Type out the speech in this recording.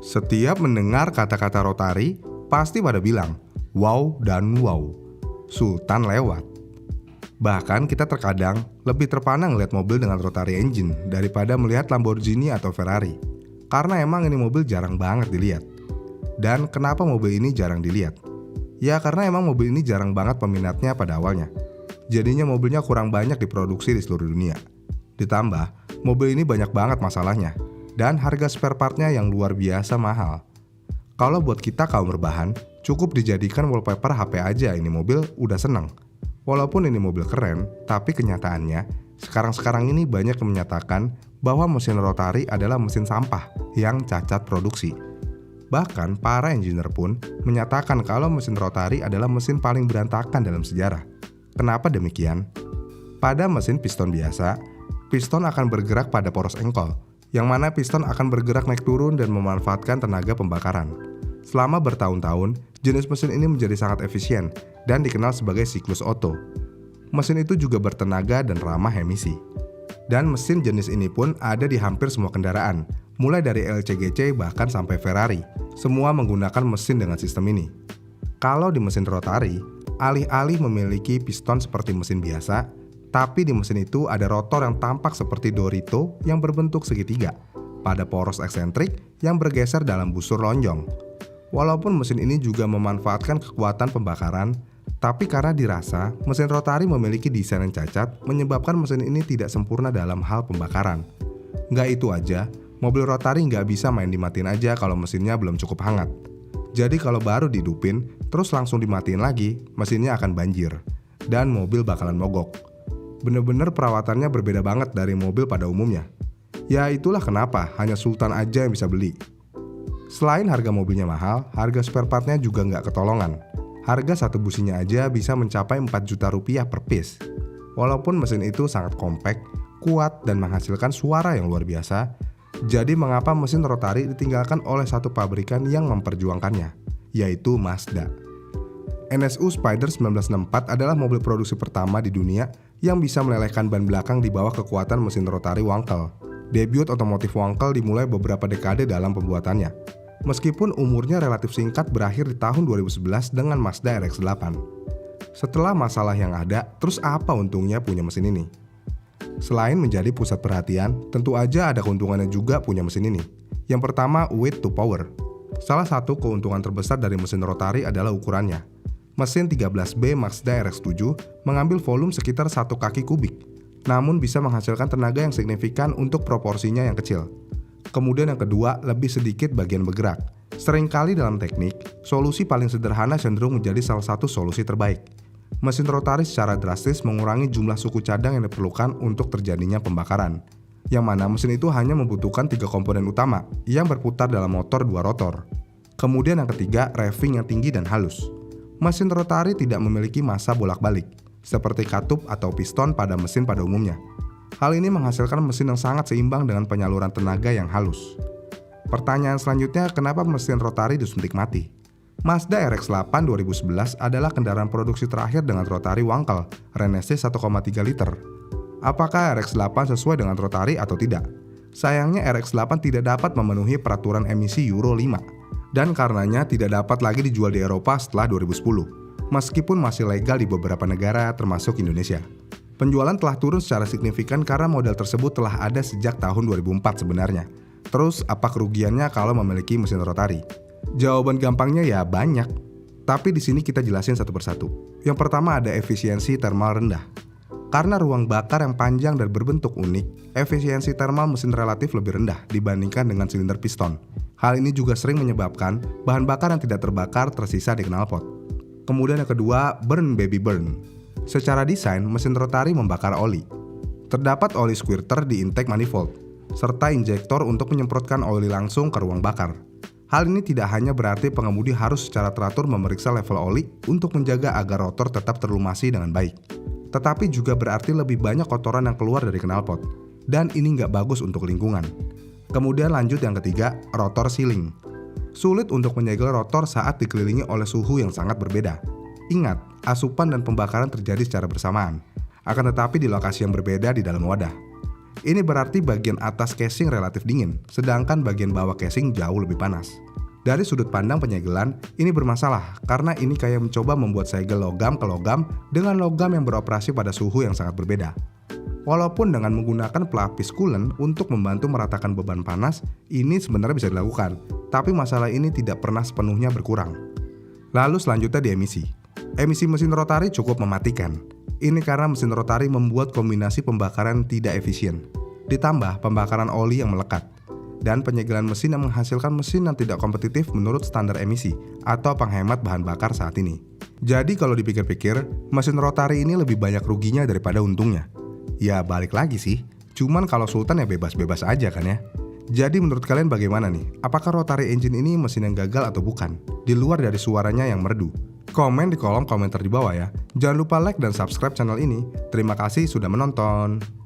Setiap mendengar kata-kata rotari, pasti pada bilang, wow dan wow, Sultan lewat. Bahkan kita terkadang lebih terpana ngeliat mobil dengan rotary engine daripada melihat Lamborghini atau Ferrari. Karena emang ini mobil jarang banget dilihat. Dan kenapa mobil ini jarang dilihat? Ya karena emang mobil ini jarang banget peminatnya pada awalnya. Jadinya mobilnya kurang banyak diproduksi di seluruh dunia. Ditambah, mobil ini banyak banget masalahnya. Dan harga spare partnya yang luar biasa mahal. Kalau buat kita kaum berbahan, cukup dijadikan wallpaper HP aja ini mobil udah seneng. Walaupun ini mobil keren, tapi kenyataannya sekarang ini banyak yang menyatakan bahwa mesin rotari adalah mesin sampah yang cacat produksi. Bahkan para engineer pun menyatakan kalau mesin rotari adalah mesin paling berantakan dalam sejarah. Kenapa demikian? Pada mesin piston biasa, piston akan bergerak pada poros engkol, yang mana piston akan bergerak naik turun dan memanfaatkan tenaga pembakaran. Selama bertahun-tahun, jenis mesin ini menjadi sangat efisien dan dikenal sebagai siklus Otto. Mesin itu juga bertenaga dan ramah emisi. Dan mesin jenis ini pun ada di hampir semua kendaraan, mulai dari LCGC bahkan sampai Ferrari. Semua menggunakan mesin dengan sistem ini. Kalau di mesin rotari, alih-alih memiliki piston seperti mesin biasa, tapi di mesin itu ada rotor yang tampak seperti Dorito yang berbentuk segitiga, pada poros eksentrik yang bergeser dalam busur lonjong. Walaupun mesin ini juga memanfaatkan kekuatan pembakaran, tapi karena dirasa mesin rotari memiliki desain yang cacat, menyebabkan mesin ini tidak sempurna dalam hal pembakaran. Nggak itu aja, mobil rotari nggak bisa main dimatiin aja kalau mesinnya belum cukup hangat. Jadi kalau baru dihidupin, terus langsung dimatiin lagi, mesinnya akan banjir, dan mobil bakalan mogok. Bener-bener perawatannya berbeda banget dari mobil pada umumnya. Ya itulah kenapa hanya Sultan aja yang bisa beli. Selain harga mobilnya mahal, harga spare partnya juga nggak ketolongan. Harga satu businya aja bisa mencapai 4 juta rupiah per piece. Walaupun mesin itu sangat kompak, kuat, dan menghasilkan suara yang luar biasa, jadi mengapa mesin rotari ditinggalkan oleh satu pabrikan yang memperjuangkannya, yaitu Mazda. NSU Spider 1964 adalah mobil produksi pertama di dunia yang bisa melelehkan ban belakang di bawah kekuatan mesin rotari Wankel. Debut otomotif Wankel dimulai beberapa dekade dalam pembuatannya. Meskipun umurnya relatif singkat berakhir di tahun 2011 dengan Mazda RX-8. Setelah masalah yang ada, terus apa untungnya punya mesin ini? Selain menjadi pusat perhatian, tentu aja ada keuntungannya juga punya mesin ini. Yang pertama, weight to power. Salah satu keuntungan terbesar dari mesin rotari adalah ukurannya. Mesin 13B Mazda RX-7 mengambil volume sekitar 1 kaki kubik, namun bisa menghasilkan tenaga yang signifikan untuk proporsinya yang kecil. Kemudian yang kedua, lebih sedikit bagian bergerak. Seringkali dalam teknik, solusi paling sederhana cenderung menjadi salah satu solusi terbaik. Mesin rotari secara drastis mengurangi jumlah suku cadang yang diperlukan untuk terjadinya pembakaran, yang mana mesin itu hanya membutuhkan 3 komponen utama yang berputar dalam motor 2 rotor. Kemudian yang ketiga, revving yang tinggi dan halus. Mesin rotari tidak memiliki massa bolak-balik, seperti katup atau piston pada mesin pada umumnya. Hal ini menghasilkan mesin yang sangat seimbang dengan penyaluran tenaga yang halus. Pertanyaan selanjutnya, kenapa mesin rotari disuntik mati? Mazda RX-8 2011 adalah kendaraan produksi terakhir dengan rotari Wankel, Renesis 1,3 liter. Apakah RX-8 sesuai dengan rotari atau tidak? Sayangnya RX-8 tidak dapat memenuhi peraturan emisi Euro 5. Dan karenanya tidak dapat lagi dijual di Eropa setelah 2010, meskipun masih legal di beberapa negara termasuk Indonesia. Penjualan telah turun secara signifikan karena model tersebut telah ada sejak tahun 2004 sebenarnya. Terus apa kerugiannya kalau memiliki mesin rotari? Jawaban gampangnya ya banyak, tapi di sini kita jelasin satu persatu. Yang pertama ada efisiensi thermal rendah. Karena ruang bakar yang panjang dan berbentuk unik, efisiensi thermal mesin relatif lebih rendah dibandingkan dengan silinder piston. Hal ini juga sering menyebabkan bahan bakar yang tidak terbakar tersisa di knalpot. Kemudian yang kedua, burn baby burn. Secara desain, mesin rotari membakar oli. Terdapat oli squirter di intake manifold, serta injektor untuk menyemprotkan oli langsung ke ruang bakar. Hal ini tidak hanya berarti pengemudi harus secara teratur memeriksa level oli untuk menjaga agar rotor tetap terlumasi dengan baik, tetapi juga berarti lebih banyak kotoran yang keluar dari knalpot, dan ini nggak bagus untuk lingkungan. Kemudian lanjut yang ketiga, rotor sealing. Sulit untuk menyegel rotor saat dikelilingi oleh suhu yang sangat berbeda. Ingat, asupan dan pembakaran terjadi secara bersamaan, akan tetapi di lokasi yang berbeda di dalam wadah. Ini berarti bagian atas casing relatif dingin, sedangkan bagian bawah casing jauh lebih panas. Dari sudut pandang penyegelan, ini bermasalah karena ini kayak mencoba membuat segel logam ke logam dengan logam yang beroperasi pada suhu yang sangat berbeda. Walaupun dengan menggunakan pelapis coolant untuk membantu meratakan beban panas, ini sebenarnya bisa dilakukan, tapi masalah ini tidak pernah sepenuhnya berkurang. Lalu selanjutnya di emisi. Emisi mesin rotari cukup mematikan. Ini karena mesin rotari membuat kombinasi pembakaran tidak efisien, ditambah pembakaran oli yang melekat, dan penyegelan mesin yang menghasilkan mesin yang tidak kompetitif menurut standar emisi atau penghemat bahan bakar saat ini. Jadi kalau dipikir-pikir, mesin rotari ini lebih banyak ruginya daripada untungnya. Ya balik lagi sih, cuman kalau Sultan ya bebas-bebas aja kan ya. Jadi menurut kalian bagaimana nih? Apakah rotary engine ini mesin yang gagal atau bukan? Di luar dari suaranya yang merdu. Komen di kolom komentar di bawah ya. Jangan lupa like dan subscribe channel ini. Terima kasih sudah menonton.